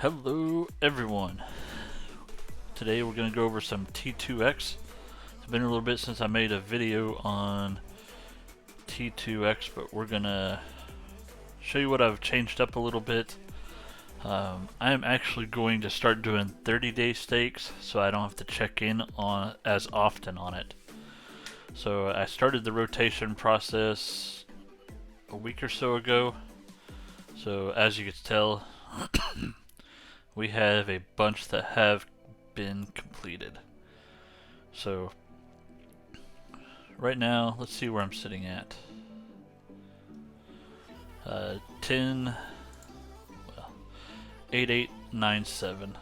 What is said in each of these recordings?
Hello everyone. Today we're going to go over some T2X. It's been a little bit since I made a video on T2X, but we're going to show you what I've changed up a little bit. I am actually going to start doing 30-day stakes so I don't have to check in on as often on it. So I started the rotation process a week or so ago. So as you can tell, we have a bunch that have been completed. So right now, let's see where I'm sitting at. 10, well, 8897.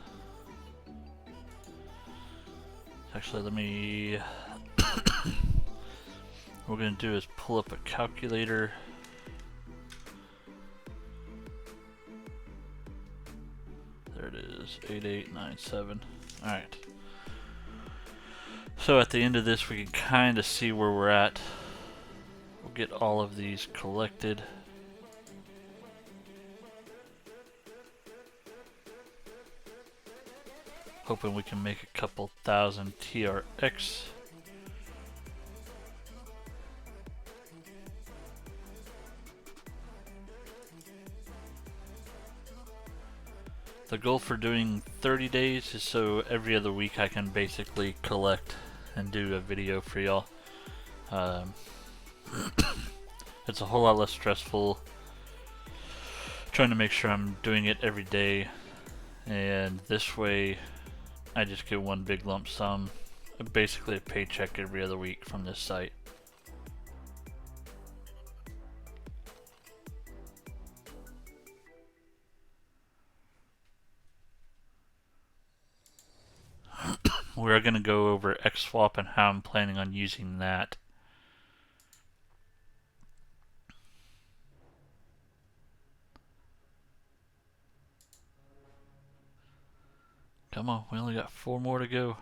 Actually, let me. What we're gonna do is pull up a calculator. There it is, 8897. Alright. So at the end of this, we can kind of see where we're at. We'll get all of these collected. Hoping we can make a couple thousand TRX. The goal for doing 30 days is so every other week I can basically collect and do a video for y'all. It's a whole lot less stressful trying to make sure I'm doing it every day, and this way I just get one big lump sum, basically a paycheck every other week from this site. We're going to go over XSwap and how I'm planning on using that. Come on, we only got 4 more to go.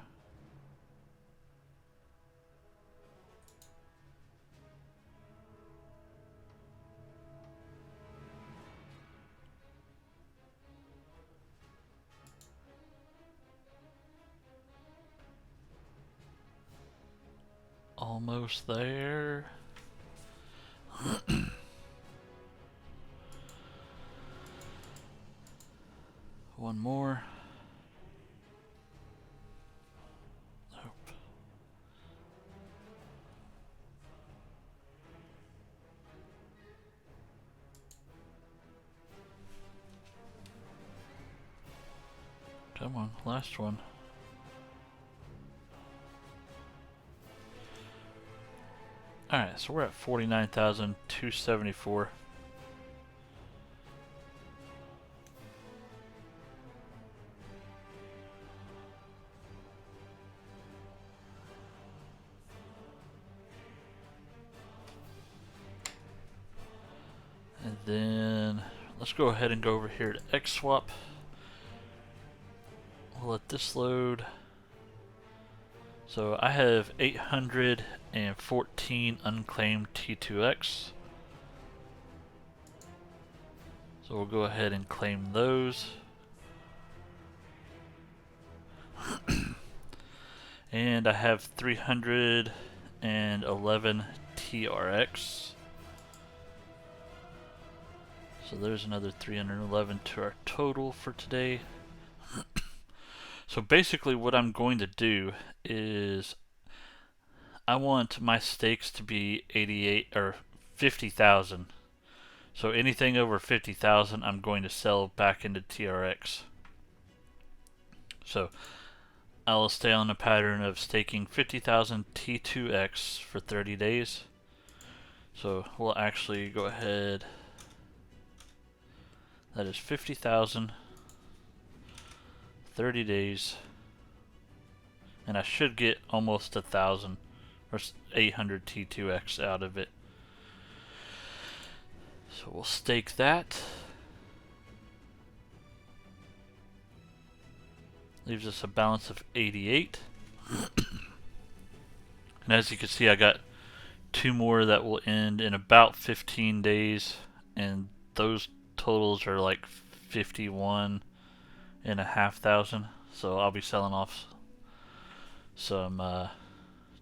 Almost there. One more. Nope. Come on, last one. Alright, so we're at 49,274. And then let's go ahead and go over here to XSwap. We'll let this load. So I have 814 unclaimed T2X. So we'll go ahead and claim those. And I have 311 TRX. So there's another 311 to our total for today. So basically what I'm going to do is I want my stakes to be 88 or 50,000. So anything over 50,000 I'm going to sell back into TRX. So I'll stay on a pattern of staking 50,000 T2X for 30 days. So we'll actually go ahead. That is 50,000, 30 days, and I should get almost 1,000 or 800 T2X out of it. So we'll stake that. Leaves us a balance of 88. And as you can see, I got 2 more that will end in about 15 days, and those totals are like 51 in 500. So I'll be selling off some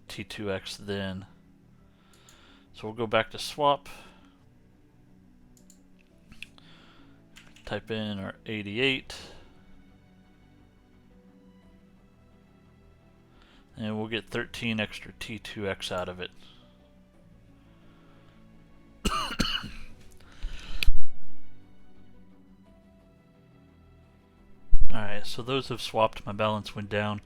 T2X then. So we'll go back to swap. Type in our 88. And we'll get 13 extra T2X out of it. Alright, so those have swapped. My balance went down.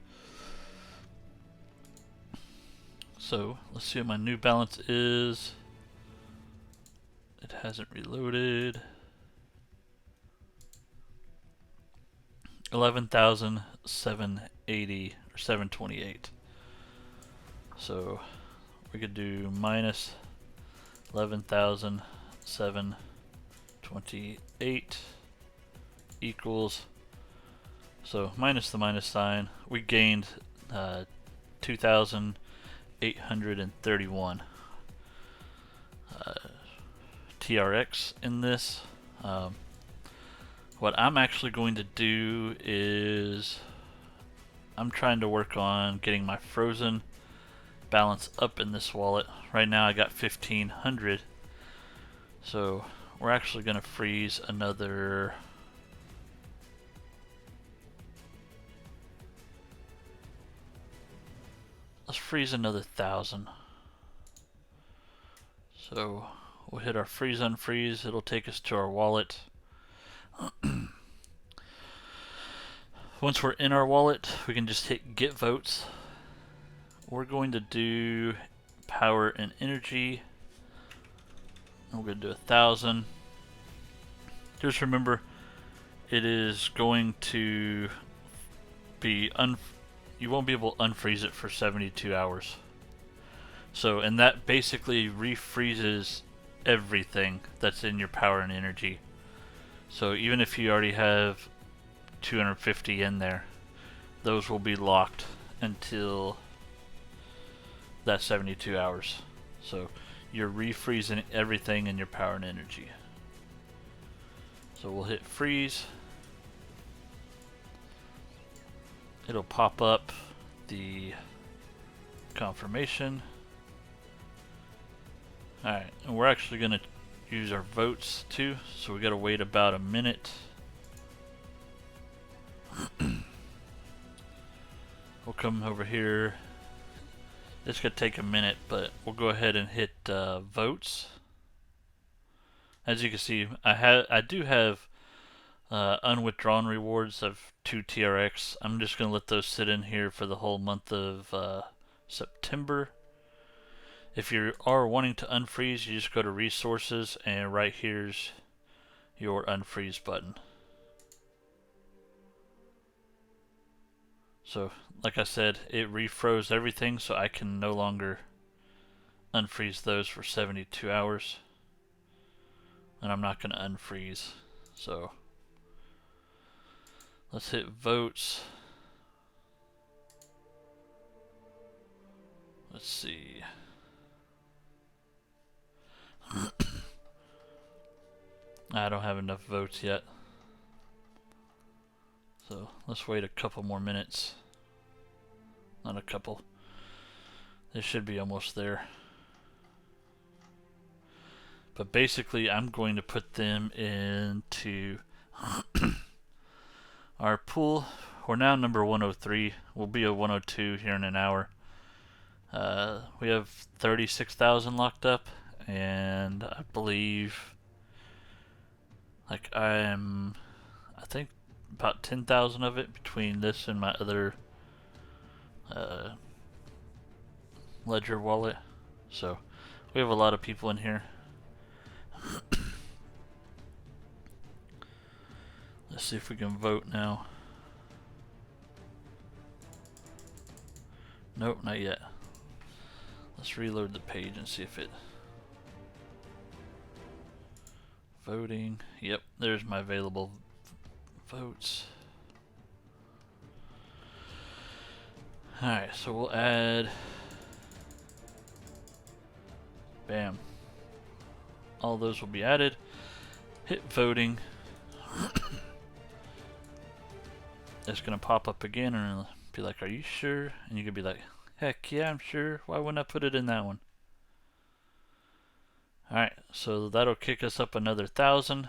So let's see what my new balance is. It hasn't reloaded. 11,780 or 728. So we could do minus 11,728 equals. So minus the minus sign, we gained 2,831 TRX in this. What I'm actually going to do is I'm trying to work on getting my frozen balance up in this wallet. Right now I got 1,500, so we're actually going to freeze another let's freeze another 1,000. So we'll hit our freeze unfreeze. It'll take us to our wallet. Once we're in our wallet, we can just hit get votes. We're going to do power and energy. We're going to do 1,000. Just remember, it is going to be you won't be able to unfreeze it for 72 hours. So, and that basically refreezes everything that's in your power and energy. So even if you already have 250 in there, those will be locked until that 72 hours. So you're refreezing everything in your power and energy. So we'll hit freeze. It'll pop up the confirmation. Alright, and we're actually going to use our votes too, so we got to wait about a minute. We'll come over here. It's going to take a minute, but we'll go ahead and hit votes. As you can see, I do have unwithdrawn rewards of 2 TRX. I'm just going to let those sit in here for the whole month of September. If you are wanting to unfreeze, you just go to resources, and right here's your unfreeze button. So like I said, it refroze everything, so I can no longer unfreeze those for 72 hours, and I'm not going to unfreeze. So let's hit votes. Let's see. I don't have enough votes yet, so let's wait a couple more minutes. Not a couple. They should be almost there. But basically, I'm going to put them into our pool. We're now number 103. We'll be a 102 here in an hour. We have 36,000 locked up, and I believe, like, I think about 10,000 of it between this and my other ledger wallet. So we have a lot of people in here. Let's see if we can vote now. Nope, not yet. Let's reload the page and see if it... Voting. Yep, there's my available votes. Alright, so we'll add... Bam. All those will be added. Hit voting. it's gonna pop up again and it'll be like, are you sure? And you could be like, heck yeah, I'm sure. Why wouldn't I put it in that one? Alright, so that'll kick us up another 1,000.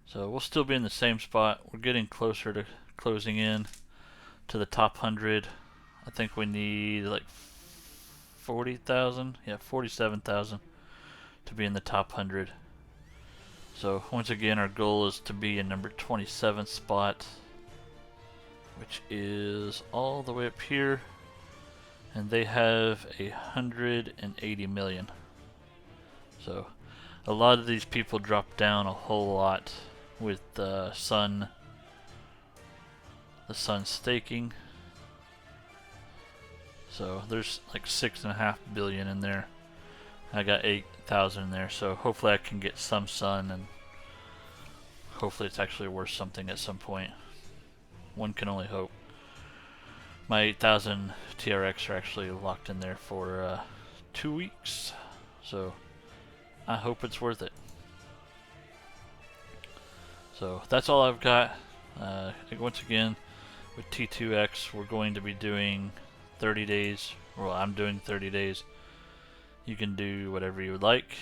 So we'll still be in the same spot. We're getting closer to closing in to the top 100. I think we need like 40,000. Yeah, 47,000 to be in the top 100. So once again, our goal is to be in number 27th spot, which is all the way up here. And they have 180 million. So a lot of these people dropped down a whole lot with the sun staking. So there's like 6.5 billion in there. I got 8,000 in there, so hopefully I can get some sun, and hopefully it's actually worth something at some point. One can only hope. My 8,000 TRX are actually locked in there for 2 weeks, so I hope it's worth it. So that's all I've got. Once again, with T2X, we're going to be doing 30 days. Well, I'm doing 30 days. You can do whatever you would like.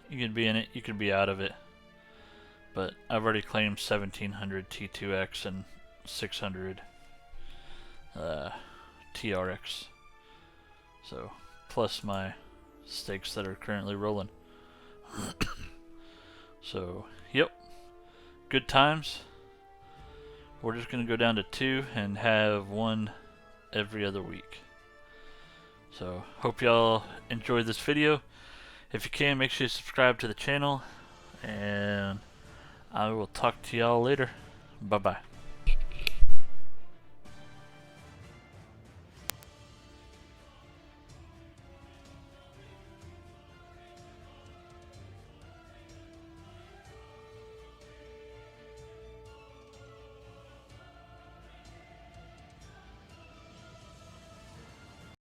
You can be in it, you can be out of it. But I've already claimed 1,700 T2X and 600 TRX. So, plus my stakes that are currently rolling. So, yep. Good times. We're just going to go down to 2 and have 1 every other week. So, hope y'all enjoyed this video. If you can, make sure you subscribe to the channel. And I will talk to y'all later. Bye-bye.